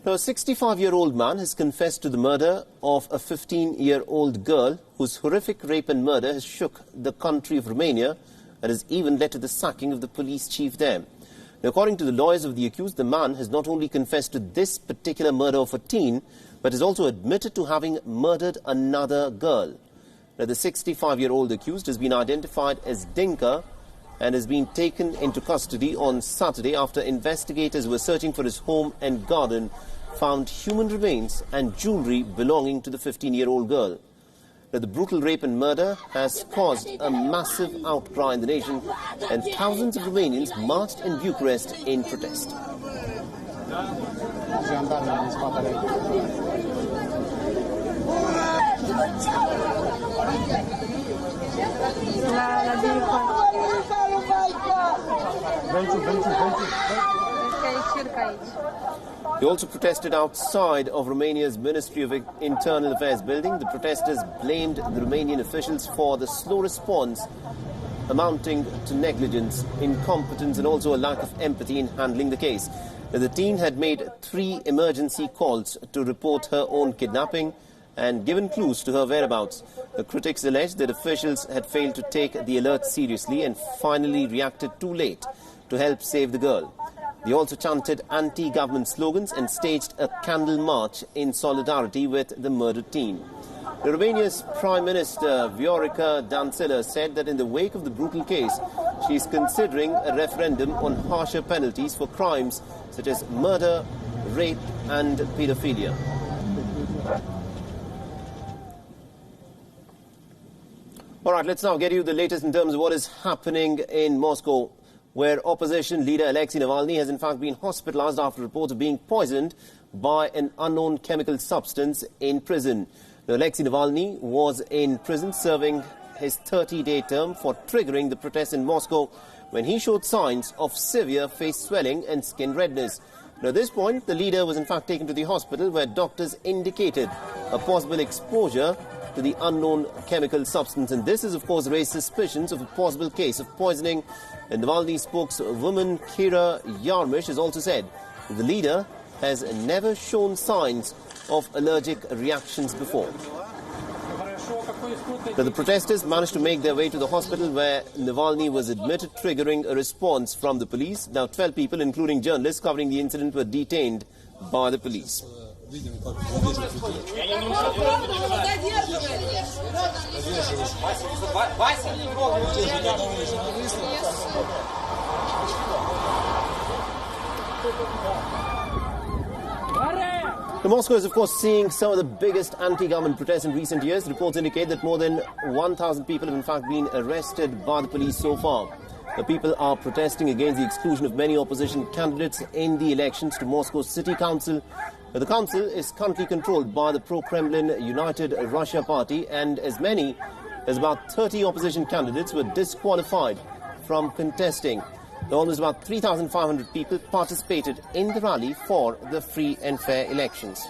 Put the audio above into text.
Now, a 65-year-old man has confessed to the murder of a 15-year-old girl whose horrific rape and murder has shook the country of Romania and has even led to the sacking of the police chief there. Now, according to the lawyers of the accused, the man has not only confessed to this particular murder of a teen, but has also admitted to having murdered another girl. Now, the 65-year-old accused has been identified as Dinka and has been taken into custody on Saturday after investigators were searching for his home and garden, found human remains and jewellery belonging to the 15-year-old girl. Now, the brutal rape and murder has caused a massive outcry in the nation, and thousands of Romanians marched in Bucharest in protest. They also protested outside of Romania's Ministry of Internal Affairs building. The protesters blamed the Romanian officials for the slow response, amounting to negligence, incompetence and also a lack of empathy in handling the case. The teen had made 3 emergency calls to report her own kidnapping and given clues to her whereabouts. The critics alleged that officials had failed to take the alert seriously and finally reacted too late to help save the girl. They also chanted anti-government slogans and staged a candle march in solidarity with the murdered teen. Romania's Prime Minister Viorica Dancila said that in the wake of the brutal case, she is considering a referendum on harsher penalties for crimes such as murder, rape and paedophilia. All right, let's now get you the latest in terms of what is happening in Moscow, where opposition leader Alexei Navalny has in fact been hospitalized after reports of being poisoned by an unknown chemical substance in prison. Now, Alexei Navalny was in prison serving his 30-day term for triggering the protests in Moscow when he showed signs of severe face swelling and skin redness. Now, at this point, the leader was in fact taken to the hospital where doctors indicated a possible exposure to the unknown chemical substance. And this has, of course, raised suspicions of a possible case of poisoning. And Navalny spokeswoman Kira Yarmish has also said that the leader has never shown signs of allergic reactions before. Now, the protesters managed to make their way to the hospital where Navalny was admitted, triggering a response from the police. Now, 12 people, including journalists covering the incident, were detained by the police. Moscow is, of course, seeing some of the biggest anti-government protests in recent years. Reports indicate that more than 1,000 people have in fact been arrested by the police so far. The people are protesting against the exclusion of many opposition candidates in the elections to Moscow's city council. The council is currently controlled by the pro-Kremlin United Russia Party, and as many as about 30 opposition candidates were disqualified from contesting. Almost about 3,500 people participated in the rally for the free and fair elections.